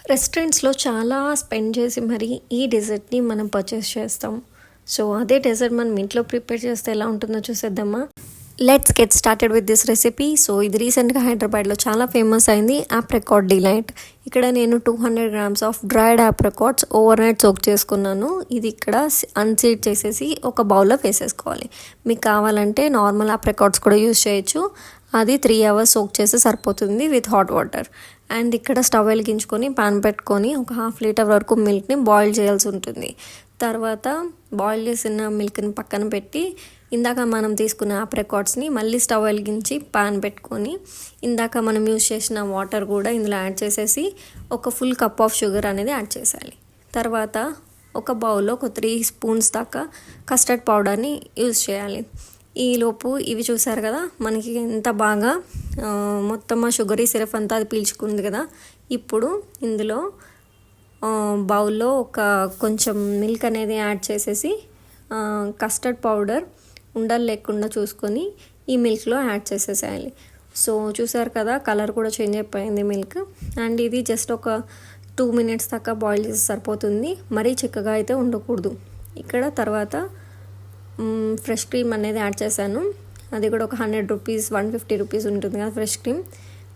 రెస్టారెంట్స్‌లో చాలా స్పెండ్ చేసి మరి ఈ డెజర్ట్‌ని మనం పర్చేస్ చేస్తాం. సో, అదే డెజర్ట్ మనం ఇంట్లో ప్రిపేర్ చేస్తే ఎలా ఉంటుందో చూసేద్దామా? Let's get started with this recipe. So, ఇది రీసెంట్‌గా హైదరాబాద్‌లో చాలా ఫేమస్ అయింది ఆప్రికాట్ డిలైట్. ఇక్కడ నేను 200 grams of dried apricots over night soak చేసుకున్నాను. ఇది ఇక్కడ అన్సీడ్ చేసేసి ఒక బౌల్‌లో వేసేసుకోవాలి. మీకు కావాలంటే నార్మల్ ఆప్రికాట్స్ కూడా యూజ్ చేయొచ్చు. అది 3 అవర్స్ సోక్ చేస్తే సరిపోతుంది విత్ హాట్ వాటర్. అండ్ ఇక్కడ స్టవ్ వెలిగించుకొని పాన్ పెట్టుకొని ఒక 1/2 లీటర్ వరకు మిల్క్ని బాయిల్ చేయాల్సి ఉంటుంది. తర్వాత బాయిల్ చేసిన మిల్క్ని పక్కన పెట్టి ఇందాక మనం తీసుకున్న ఆప్రికాట్స్ని మళ్ళీ స్టవ్ వెలిగించి పాన్ పెట్టుకొని ఇందాక మనం యూజ్ చేసిన వాటర్ కూడా ఇందులో యాడ్ చేసేసి ఒక ఫుల్ కప్ ఆఫ్ షుగర్ అనేది యాడ్ చేసేయాలి. తర్వాత ఒక బౌల్లో ఒక 3 స్పూన్స్ దాకా కస్టర్డ్ పౌడర్ని యూజ్ చేయాలి. ఈలోపు ఇవి చూసారు కదా, మనకి ఎంత బాగా మొత్తం ఆ షుగరీ సిరప్ అంతా అది పీల్చుకుంది కదా. ఇప్పుడు ఇందులో బౌల్లో ఒక కొంచెం మిల్క్ అనేది యాడ్ చేసేసి కస్టర్డ్ పౌడర్ ఉండలు లేకుండా చూసుకొని ఈ మిల్క్లో యాడ్ చేసేసేయాలి. సో చూసారు కదా, కలర్ కూడా చేంజ్ అయిపోయింది మిల్క్. అండ్ ఇది జస్ట్ ఒక 2 మినిట్స్ దాకా బాయిల్ చేసి సరిపోతుంది. మరీ చిక్కగా అయితే ఉండకూడదు. ఇక్కడ తర్వాత ఫ్రెష్ క్రీమ్ అనేది యాడ్ చేశాను. అది కూడా ఒక 100 రూపీస్ 150 రూపీస్ ఉంటుంది కదా ఫ్రెష్ క్రీమ్.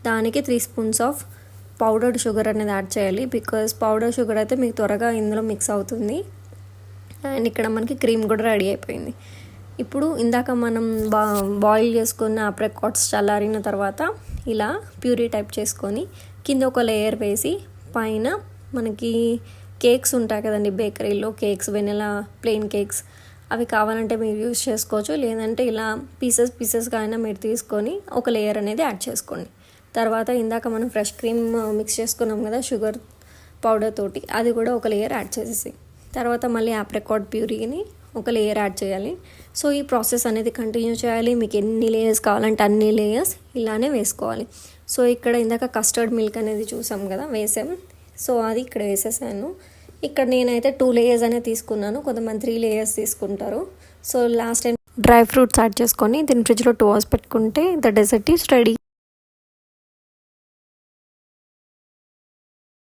దానికి 3 స్పూన్స్ ఆఫ్ పౌడర్డ్ షుగర్ అనేది యాడ్ చేయాలి. బికాజ్ పౌడర్ షుగర్ అయితే మీకు త్వరగా ఇందులో మిక్స్ అవుతుంది. అండ్ ఇక్కడ మనకి క్రీమ్ కూడా రెడీ అయిపోయింది. ఇప్పుడు ఇందాక మనం బాయిల్ చేసుకున్న ఆప్రికాట్స్ చల్లారిన తర్వాత ఇలా ప్యూరీ టైప్ చేసుకొని కింద ఒక లేయర్ వేసి పైన మనకి కేక్స్ ఉంటాయి కదండి బేకరీలో, కేక్స్ వెనిలా ప్లెయిన్ కేక్స్, అవి కావాలంటే మీరు యూజ్ చేసుకోవచ్చు. లేదంటే ఇలా పీసెస్గా అయినా మీరు తీసుకొని ఒక లేయర్ అనేది యాడ్ చేసుకోండి. తర్వాత ఇందాక మనం ఫ్రెష్ క్రీమ్ మిక్స్ చేసుకున్నాం కదా షుగర్ పౌడర్ తోటి, అది కూడా ఒక లేయర్ యాడ్ చేసేసి తర్వాత మళ్ళీ ఆప్రికాట్ ప్యూరీని ఒక లేయర్ యాడ్ చేయాలి. సో ఈ ప్రాసెస్ అనేది కంటిన్యూ చేయాలి. మీకు ఎన్ని లేయర్స్ కావాలంటే అన్ని లేయర్స్ ఇలానే వేసుకోవాలి. సో ఇక్కడ ఇందాక కస్టర్డ్ మిల్క్ అనేది చూసాం కదా, వేసాం. సో అది ఇక్కడ వేసేసాను. ఇక్కడ నేనైతే 2 లేయర్స్ అనేది తీసుకున్నాను. కొంతమంది 3 లేయర్స్ తీసుకుంటారు. So last time dry fruits add చేసుకొని దీన్ని ఫ్రిడ్జ్లో 2 అవర్స్ పెట్టుకుంటే ద డెజర్ట్ ఈస్ రెడీ.